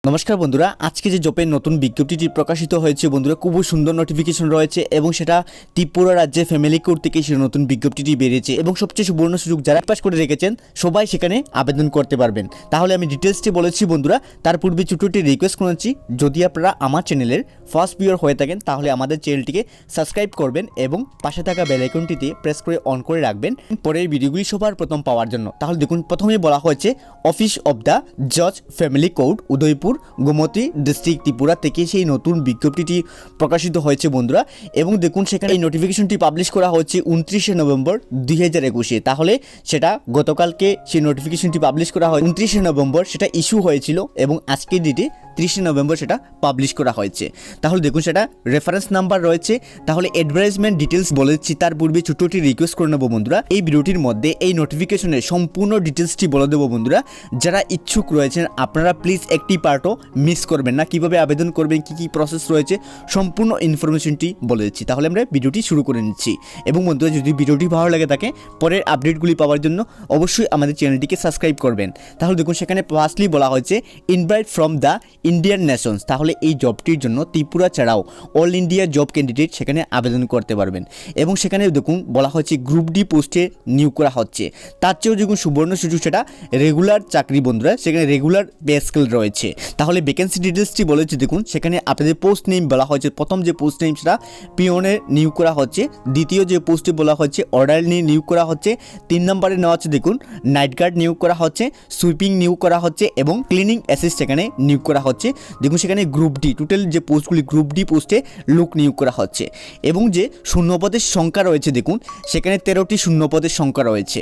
নমস্কার বন্ধুরা, আজকে যে জবের নতুন বিজ্ঞপ্তিটি প্রকাশিত হয়েছে বন্ধুরা, খুবই সুন্দর নোটিফিকেশন রয়েছে এবং সেটা ত্রিপুরা রাজ্যে ফ্যামিলি কোড থেকে সেই নতুন বিজ্ঞপ্তিটি বেরিয়েছে এবং সবচেয়ে সুবর্ণ সুযোগ যারা পাস করে রেখেছেন সবাই সেখানে আবেদন করতে পারবেন। তাহলে আমি ডিটেলসটি বলেছি বন্ধুরা, তার পূর্বে ছোট্ট রিকোয়েস্ট করেছি, যদি আপনারা আমার চ্যানেলের ফার্স্ট ভিউয়ার হয়ে থাকেন তাহলে আমাদের চ্যানেলটিকে সাবস্ক্রাইব করবেন এবং পাশে থাকা বেল আইকনটিতে প্রেস করে অন করে রাখবেন পরের ভিডিওগুলি সবার প্রথম পাওয়ার জন্য। তাহলে দেখুন, প্রথমেই বলা হয়েছে অফিস অব দ্য জজ family court Udaipur Gomati district Tripura থেকে সেই নতুন বিজ্ঞপ্তিটি প্রকাশিত হয়েছে বন্ধুরা। এবং দেখুন, সেখানে এই নোটিফিকেশনটি পাবলিশ করা হচ্ছে 29শে নভেম্বর 2021। তাহলে সেটা গতকালকে সেই নোটিফিকেশনটি পাবলিশ করা হয় 29শে নভেম্বর, সেটা ইস্যু হয়েছিল এবং আজকের ডেটে 30শে নভেম্বর সেটা পাবলিশ করা হয়েছে। তাহলে দেখুন, সেটা রেফারেন্স নাম্বার রয়েছে। তাহলে অ্যাডভার্টাইজমেন্ট ডিটেলস বলেছি, তার পূর্বে ছোট্টটি রিকোয়েস্ট করে নেবো বন্ধুরা, এই ভিডিওটির মধ্যে এই নোটিফিকেশনের সম্পূর্ণ ডিটেলসটি বলে দেবো বন্ধুরা। যারা ইচ্ছুক রয়েছেন আপনারা প্লিজ একটি পার্টও মিস করবেন না, কিভাবে আবেদন করবেন, কি কি প্রসেস রয়েছে, সম্পূর্ণ ইনফরমেশনটি বলে দিচ্ছি। তাহলে আমরা ভিডিওটি শুরু করে নিচ্ছি। এবং বন্ধুরা, যদি ভিডিওটি ভালো লাগে থাকে পরের আপডেটগুলি পাওয়ার জন্য অবশ্যই আমাদের চ্যানেলটিকে সাবস্ক্রাইব করবেন। তাহলে দেখুন, সেখানে ফার্স্টলি বলা হয়েছে invite from the Indian Nations. তাহলে এই জবটির জন্য ত্রিপুরা ছাড়াও অল ইন্ডিয়া জব ক্যান্ডিডেট সেখানে আবেদন করতে পারবেন। এবং সেখানে দেখুন বলা হচ্ছে গ্রুপ ডি পোস্টে নিয়োগ করা হচ্ছে। তার চেয়েও দেখুন সুবর্ণ সুযোগ, সেটা রেগুলার চাকরি বন্ধুরা, সেখানে রেগুলার পে স্কেল রয়েছে। তাহলে ভ্যাকেন্সি ডিটেলসটি বলেছে, দেখুন সেখানে আপনাদের পোস্ট নেম বলা হয়েছে। প্রথম যে পোস্ট নেম সেটা পিওনের নিয়োগ করা হচ্ছে। দ্বিতীয় যে পোস্টে বলা হচ্ছে অর্ডার নিয়ে নিয়োগ করা হচ্ছে। 3 নম্বরে নেওয়া হচ্ছে দেখুন নাইট গার্ড নিয়োগ করা হচ্ছে, সুইপিং নিয়োগ করা হচ্ছে এবং ক্লিনিং অ্যাসিস্ট সেখানে নিয়োগ করা হচ্ছে। দেখুন সেখানে গ্রুপ ডি, টোটাল যে পোস্টগুলি গ্রুপ ডি পোস্টে লোক নিয়োগ করা হচ্ছে। এবং যে শূন্যপদের সংখ্যা রয়েছে দেখুন সেখানে 13টি শূন্যপদের সংখ্যা রয়েছে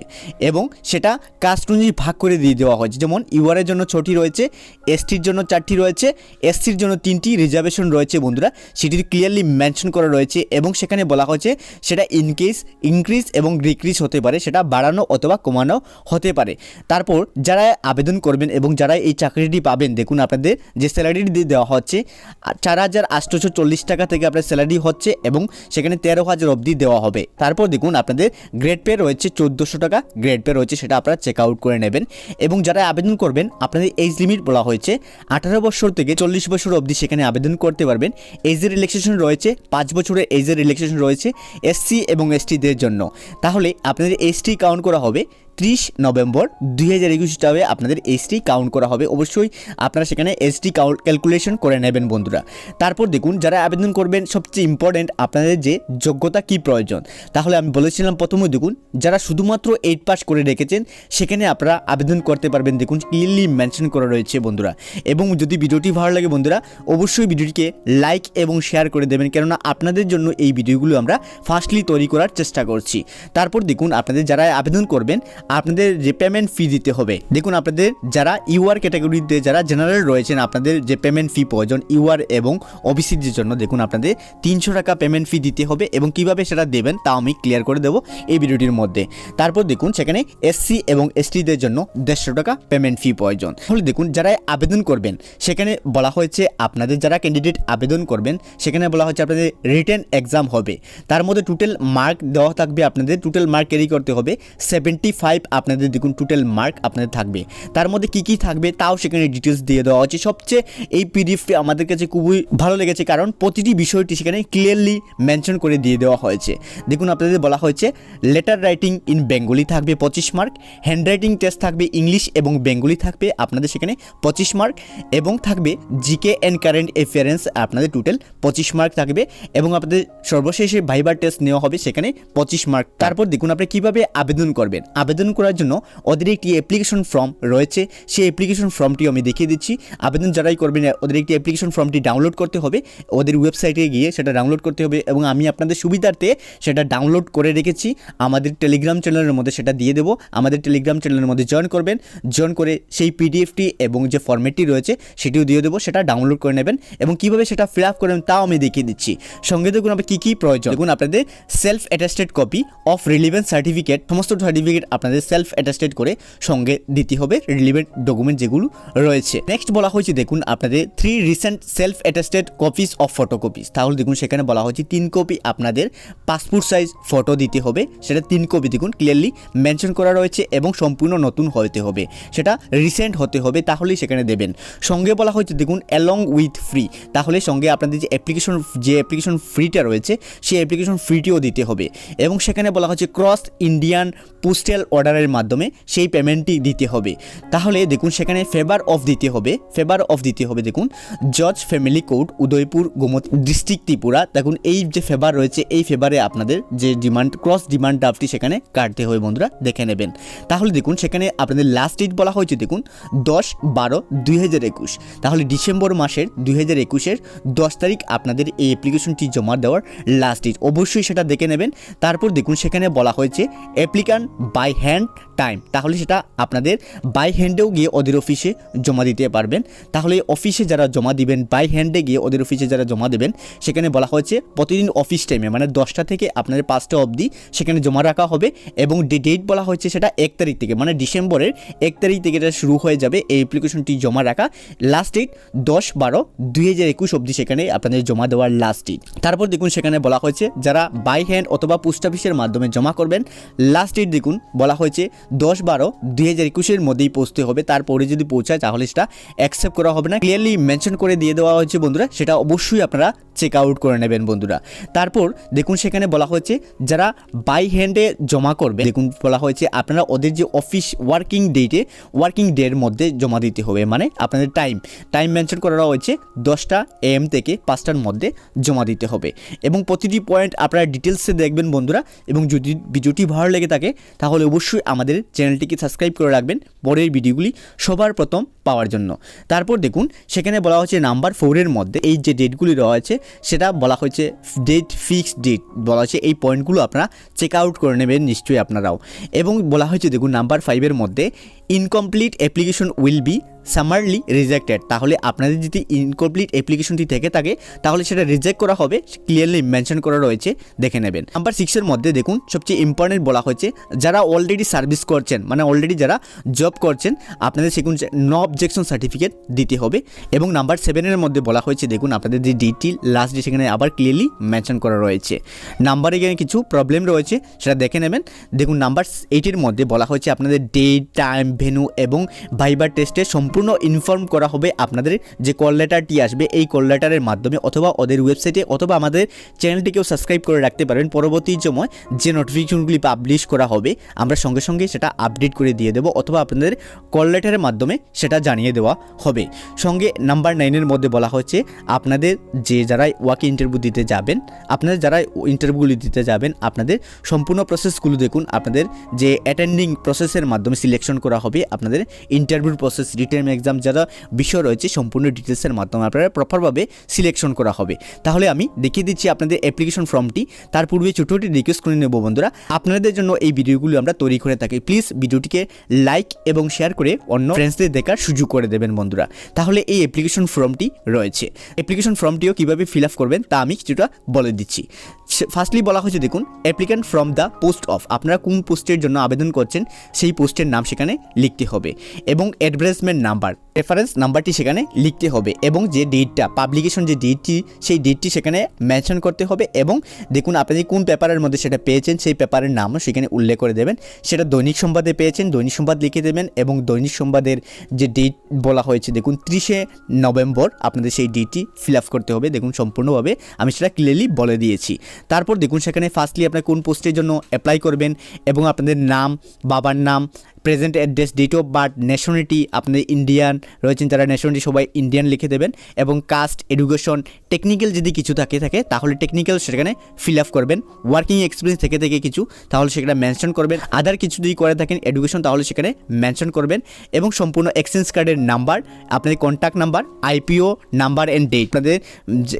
এবং সেটা কাস্ট অনুযায়ী ভাগ করে দিয়ে দেওয়া হয়েছে। যেমন ইউআরের জন্য 6টি রয়েছে, এসটির জন্য 4টি রয়েছে, এসসির জন্য 3টি রিজার্ভেশন রয়েছে বন্ধুরা, সেটি ক্লিয়ারলি মেনশন করা রয়েছে। এবং সেখানে বলা হয়েছে সেটা ইনকেস ইনক্রিজ এবং ডিক্রিজ হতে পারে, সেটা বাড়ানো অথবা কমানো হতে পারে। তারপর যারা আবেদন করবেন এবং যারা এই চাকরিটি পাবেন, দেখুন আপনাদের যে স্যালারি দেওয়া হচ্ছে 4,840 টাকা থেকে আপনার স্যালারি হচ্ছে এবং সেখানে 13,000 অবধি দেওয়া হবে। তারপর দেখুন আপনাদের গ্রেড পে রয়েছে 1400 টাকা গ্রেড পে রয়েছে, সেটা আপনারা চেক আউট করে নেবেন। এবং যারা আবেদন করবেন আপনাদের এজ লিমিট বলা হয়েছে 18 বছর থেকে 40 বছর অবধি সেখানে আবেদন করতে পারবেন। এজের রিল্যাক্সেশন রয়েছে 5 বছরের এজের রিল্যাক্সেশন রয়েছে এসসি এবং এসটিদের জন্য। তাহলে আপনাদের এসটি কাউন্ট করা হবে 30 নভেম্বর 2021 হিসাবে আপনাদের এসটি কাউন্ট করা হবে। অবশ্যই আপনারা সেখানে এসটি ক্যালকুলেশন করে নেবেন বন্ধুরা। তারপর দেখুন, যারা আবেদন করবেন সবচেয়ে ইম্পর্টেন্ট আপনাদের যে যোগ্যতা কি প্রয়োজন। তাহলে আমি বলেছিলাম প্রথমে দেখুন, যারা শুধুমাত্র 8 পাস করে রেখেছেন সেখানে আপনারা আবেদন করতে পারবেন। দেখুন ক্লিয়ারলি মেনশন করা রয়েছে বন্ধুরা। এবং যদি ভিডিওটি ভালো লাগে বন্ধুরা অবশ্যই ভিডিওটিকে লাইক এবং শেয়ার করে দেবেন, কেননা আপনাদের জন্য এই ভিডিওগুলো আমরা ফার্স্টলি তৈরি করার চেষ্টা করছি। তারপর দেখুন, আপনাদের যারা আবেদন করবেন আপনাদের যে পেমেন্ট ফি দিতে হবে। দেখুন আপনাদের যারা ইউআর ক্যাটাগরিতে যারা জেনারেল রয়েছেন আপনাদের যে পেমেন্ট ফি প্রয়োজন ইউআর এবং ওবিসির জন্য, দেখুন আপনাদের 300 টাকা পেমেন্ট ফি দিতে হবে। এবং কিভাবে সেটা দেবেন তাও আমি ক্লিয়ার করে দেবো এই ভিডিওটির মধ্যে। তারপর দেখুন সেখানে এসসি এবং এসটিদের জন্য 150 টাকা পেমেন্ট ফি প্রয়োজন। তাহলে দেখুন যারা আবেদন করবেন সেখানে বলা হয়েছে আপনাদের যারা ক্যান্ডিডেট আবেদন করবেন সেখানে বলা হচ্ছে আপনাদের রিটেন এক্সাম হবে। তার মধ্যে টোটাল মার্ক দেওয়া থাকবে, আপনাদের টোটাল মার্ক ক্যারি করতে হবে 75। আপনাদের দেখুন টোটাল মার্ক আপনাদের থাকবে, তার মধ্যে কি কি থাকবে তাও সেখানে ডিটেলস দিয়ে দেওয়া হচ্ছে। সবচেয়ে এই পিডিএফটি আমাদের কাছে খুবই ভালো লেগেছে, কারণ প্রতিটি বিষয়টি সেখানে ক্লিয়ারলি মেনশন করে দিয়ে দেওয়া হয়েছে। দেখুন আপনাদের বলা হয়েছে লেটার রাইটিং ইন বেঙ্গলি থাকবে 25 মার্ক, হ্যান্ড রাইটিং টেস্ট থাকবে ইংলিশ এবং বেঙ্গলি থাকবে আপনাদের সেখানে 25 মার্ক, এবং থাকবে জিকে অ্যান্ড কারেন্ট অ্যাফেয়ার্স আপনাদের টোটাল 25 মার্ক থাকবে। এবং আপনাদের সর্বশেষে ভাইবার টেস্ট নেওয়া হবে সেখানে 25 মার্ক। তারপর দেখুন আপনি কিভাবে আবেদন করবেন। আবেদন করার জন্য ওদের একটি অ্যাপ্লিকেশন ফর্ম রয়েছে, সেই অ্যাপ্লিকেশন ফর্মটি আমি দেখিয়ে দিচ্ছি। আবেদন যারাই করবেন ওদের একটি অ্যাপ্লিকেশন ফর্মটি ডাউনলোড করতে হবে, ওদের ওয়েবসাইটে গিয়ে সেটা ডাউনলোড করতে হবে। এবং আমি আপনাদের সুবিধার্থে সেটা ডাউনলোড করে রেখেছি, আমাদের টেলিগ্রাম চ্যানেলের মধ্যে সেটা দিয়ে দেবো। আমাদের টেলিগ্রাম চ্যানেলের মধ্যে জয়েন করবেন, জয়েন করে সেই পিডিএফটি এবং যে ফরম্যাটটি রয়েছে সেটিও দিয়ে দেবো, সেটা ডাউনলোড করে নেবেন। এবং কীভাবে সেটা ফিল আপ করবেন তাও আমি দেখিয়ে দিচ্ছি। সঙ্গে দেখুন আপনি কী কী প্রয়োজন। দেখুন আপনাদের self attested copy of relevance certificate, সমস্ত সার্টিফিকেট আপনাদের আপনাদের সেলফ অ্যাটাস্টেড করে সঙ্গে দিতে হবে রিলেভেন্ট ডকুমেন্ট যেগুলো রয়েছে। নেক্সট বলা হয়েছে দেখুন আপনাদের 3 recent self attested copies of photocopies. তাহলে দেখুন সেখানে বলা হয়েছে 3 কপি আপনাদের পাসপোর্ট সাইজ ফটো দিতে হবে, সেটা 3 কপি দেখুন ক্লিয়ারলি মেনশন করা রয়েছে এবং সম্পূর্ণ নতুন হতে হবে, সেটা রিসেন্ট হতে হবে, তাহলেই সেখানে দেবেন। সঙ্গে বলা হয়েছে দেখুন অ্যালং উইথ ফ্রি, তাহলে সঙ্গে আপনাদের যে অ্যাপ্লিকেশন ফ্রিটা রয়েছে সেই অ্যাপ্লিকেশন ফ্রিটিও দিতে হবে। এবং সেখানে বলা হচ্ছে ক্রস ইন্ডিয়ান পোস্টাল অর্ডারের মাধ্যমে সেই পেমেন্টটি দিতে হবে। তাহলে দেখুন সেখানে ফেভার অফ দিতে হবে দেখুন জজ family court, Udaipur, Gomati district, Tripura. দেখুন এই যে ফেভার রয়েছে এই ফেভারে আপনাদের যে ডিমান্ড ক্রস ডিমান্ড ড্রাফটটি সেখানে কাটতে হবে বন্ধুরা, দেখে নেবেন। তাহলে দেখুন সেখানে আপনাদের লাস্ট ডেট বলা হয়েছে দেখুন 10/12/2021, তাহলে ডিসেম্বর মাসের 2021-এর 10 তারিখ আপনাদের এই অ্যাপ্লিকেশনটি জমা দেওয়ার লাস্ট ডেট, অবশ্যই সেটা দেখে নেবেন। তারপর দেখুন সেখানে বলা হয়েছে অ্যাপ্লিকান্ট বাই হ্যান্ড টাইম, তাহলে সেটা আপনাদের বাই হ্যান্ডেও গিয়ে ওদের অফিসে জমা দিতে পারবেন। তাহলে অফিসে যারা জমা দিবেন বাই হ্যান্ডে গিয়ে ওদের অফিসে যারা জমা দেবেন সেখানে বলা হয়েছে প্রতিদিন অফিস টাইমে মানে 10টা থেকে আপনাদের 5টা অবধি সেখানে জমা রাখা হবে। এবং ডেট বলা হয়েছে সেটা 1 তারিখ থেকে, মানে ডিসেম্বরের 1 তারিখ থেকে এটা শুরু হয়ে যাবে এই অ্যাপ্লিকেশনটি জমা রাখা। লাস্ট ডেট 10/12/2021 অবধি সেখানে আপনাদের জমা দেওয়ার লাস্ট ডেট। তারপর দেখুন সেখানে বলা হয়েছে যারা বাই হ্যান্ড অথবা পোস্ট অফিসের মাধ্যমে জমা করবেন লাস্ট ডেট দেখুন বলা হয়েছে 10/12/2021-এর মধ্যেই পৌঁছতে হবে, তারপরে যদি পৌঁছায় তাহলে সেটা অ্যাকসেপ্ট করা হবে না, ক্লিয়ারলি মেনশন করে দিয়ে দেওয়া হয়েছে বন্ধুরা, সেটা অবশ্যই আপনারা চেক আউট করে নেবেন বন্ধুরা। তারপর দেখুন সেখানে বলা হয়েছে যারা বাই হ্যান্ডে জমা করবে দেখুন বলা হয়েছে আপনারা ওদের যে অফিস ওয়ার্কিং ডের মধ্যে জমা দিতে হবে, মানে আপনাদের টাইম মেনশন করা হয়েছে 10টা AM থেকে 5টার মধ্যে জমা দিতে হবে। এবং প্রতিটি পয়েন্ট আপনারা ডিটেলসে দেখবেন বন্ধুরা। এবং যদি ভিডিওটি ভালো লেগে থাকে তাহলে অবশ্যই আমাদের চ্যানেলটিকে সাবস্ক্রাইব করে রাখবেন পরের ভিডিওগুলি সবার প্রথম পাওয়ার জন্য। তারপর দেখুন সেখানে বলা হয়েছে নাম্বার 4-এর মধ্যে এই যে ডেটগুলি রয়েছে সেটা বলা হয়েছে ফিক্সড ডেট বলা হয়েছে, এই পয়েন্টগুলো আপনারা চেক আউট করে নেবেন নিশ্চয়ই আপনারাও। এবং বলা হয়েছে দেখুন নাম্বার 5-এর মধ্যে incomplete application will be সামারলি rejected, তাহলে আপনাদের যদি ইনকমপ্লিট অ্যাপ্লিকেশনটি থেকে থাকে তাহলে সেটা রিজেক্ট করা হবে, ক্লিয়ারলি মেনশন করা রয়েছে, দেখে নেবেন। নাম্বার 6-এর মধ্যে দেখুন সবচেয়ে ইম্পর্টেন্ট বলা হয়েছে যারা অলরেডি সার্ভিস করছেন মানে অলরেডি যারা জব করছেন আপনাদের সেগুন নো অবজেকশন সার্টিফিকেট দিতে হবে। এবং নাম্বার 7-এর মধ্যে বলা হয়েছে দেখুন আপনাদের যে ডেটটি লাস্ট ডেট সেখানে আবার ক্লিয়ারলি মেনশন করা রয়েছে। নাম্বারে গিয়ে কিছু প্রবলেম রয়েছে সেটা দেখে নেবেন। দেখুন নাম্বার 8-এর মধ্যে বলা হয়েছে আপনাদের ডেট, টাইম, ভেন্যু এবং ভাইবার টেস্টে সম্পূর্ণ ইনফর্ম করা হবে। আপনাদের যে কল লেটারটি আসবে এই কল লেটারের মাধ্যমে অথবা ওদের ওয়েবসাইটে অথবা আমাদের চ্যানেলটিকেও সাবস্ক্রাইব করে রাখতে পারবেন, পরবর্তী সময় যে নোটিফিকেশনগুলি পাবলিশ করা হবে আমরা সঙ্গে সঙ্গে সেটা আপডেট করে দিয়ে দেবো অথবা আপনাদের কল লেটারের মাধ্যমে সেটা জানিয়ে দেওয়া হবে। সঙ্গে নাম্বার 9-এর মধ্যে বলা হচ্ছে আপনাদের যে যারা ওয়ার্ক ইন্টারভিউ দিতে যাবেন আপনাদের সম্পূর্ণ প্রসেসগুলো দেখুন, আপনাদের যে অ্যাটেন্ডিং প্রসেসের মাধ্যমে সিলেকশন করা হবে, আপনাদের ইন্টারভিউর প্রসেস, রিটেন এক্সাম যারা বিষয় রয়েছে সম্পূর্ণ ডিটেলসের মাধ্যমে আপনারা প্রপারভাবে সিলেকশন করা হবে। তাহলে আমি দেখিয়ে দিচ্ছি আপনাদের অ্যাপ্লিকেশন ফর্মটি। তার পূর্বে ছোটোটি রিকোয়েস্ট করে নেব বন্ধুরা, আপনাদের জন্য এই ভিডিওগুলো আমরা তৈরি করে থাকি, প্লিজ ভিডিওটিকে লাইক এবং শেয়ার করে অন্য ফ্রেন্ডসদের দেখার সুযোগ করে দেবেন বন্ধুরা। তাহলে এই অ্যাপ্লিকেশন ফর্মটি রয়েছে, অ্যাপ্লিকেশন ফর্মটিও কীভাবে ফিল আপ করবেন তা আমি কিছুটা বলে দিচ্ছি। ফার্স্টলি বলা হয়েছে দেখুন applicant from the post of, আপনারা কোন পোস্টের জন্য আবেদন করছেন সেই পোস্টের নাম সেখানে লিখতে হবে এবং অ্যাডভার্টাইজমেন্ট নাম্বার রেফারেন্স নাম্বারটি সেখানে লিখতে হবে এবং যে ডেটটা পাবলিকেশন যে ডেটটি সেই ডেটটি সেখানে মেনশন করতে হবে। এবং দেখুন আপনি কোন পেপারের মধ্যে সেটা পেয়েছেন সেই পেপারের নামও সেখানে উল্লেখ করে দেবেন। সেটা দৈনিক সংবাদে পেয়েছেন দৈনিক সংবাদ লিখে দেবেন এবং দৈনিক সংবাদের যে ডেট বলা হয়েছে দেখুন 30শে নভেম্বর আপনাদের সেই ডেটটি ফিল আপ করতে হবে। দেখুন সম্পূর্ণভাবে আমি সেটা ক্লিয়ারলি বলে দিয়েছি। তারপর দেখুন সেখানে ফার্স্টলি আপনার কোন পোস্টের জন্য অ্যাপ্লাই করবেন এবং আপনাদের নাম, বাবার নাম, present address, date of birth, nationality আপনাদের ইন্ডিয়ান রয়েছেন যারা ন্যাশনালিটি সবাই ইন্ডিয়ান লিখে দেবেন এবং কাস্ট, এডুকেশন, টেকনিক্যাল যদি কিছু থাকে তাহলে টেকনিক্যাল সেখানে ফিল আপ করবেন। ওয়ার্কিং এক্সপিরিয়েন্স থেকে কিছু তাহলে সেখানে মেনশন করবেন। আদার কিছু যদি করে থাকেন এডুকেশন তাহলে সেখানে মেনশন করবেন এবং সম্পূর্ণ এক্সচেঞ্জ কার্ডের নাম্বার, আপনাদের contact number, IPO number and date, আপনাদের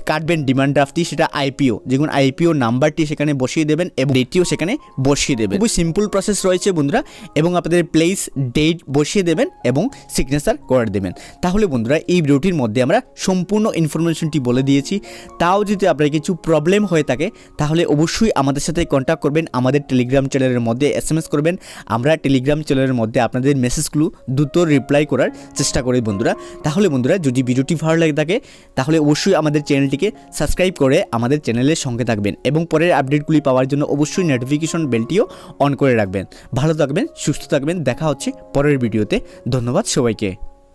কাটবেন ডিমান্ড ড্রাফটটি সেটা আইপিও যেমন আইপিও নাম্বারটি সেখানে বসিয়ে দেবেন এবং ডেটটিও সেখানে বসিয়ে দেবেন। খুবই সিম্পল প্রসেস রয়েছে বন্ধুরা এবং আপনাদের প্লেস, ডেট বসিয়ে দেবেন এবং সিগনেচার করে দেবেন। তাহলে বন্ধুরা এই ভিডিওটির মধ্যে আমরা সম্পূর্ণ ইনফরমেশনটি বলে দিয়েছি। তাও যদি আপনার কিছু প্রবলেম হয়ে থাকে তাহলে অবশ্যই আমাদের সাথে কন্ট্যাক্ট করবেন, আমাদের টেলিগ্রাম চ্যানেলের মধ্যে SMS করবেন। আমরা টেলিগ্রাম চ্যানেলের মধ্যে আপনাদের মেসেজগুলো দ্রুত রিপ্লাই করার চেষ্টা করি বন্ধুরা। তাহলে বন্ধুরা যদি ভিডিওটি ভালো লাগে থাকে তাহলে অবশ্যই আমাদের চ্যানেলটিকে সাবস্ক্রাইব করে আমাদের চ্যানেলের সঙ্গে থাকবেন এবং পরের আপডেটগুলি পাওয়ার জন্য অবশ্যই নোটিফিকেশন বেলটিও অন করে রাখবেন। ভালো থাকবেন, সুস্থ থাকবেন, দেখা হচ্ছে পরের ভিডিওতে। ধন্যবাদ সবাইকে।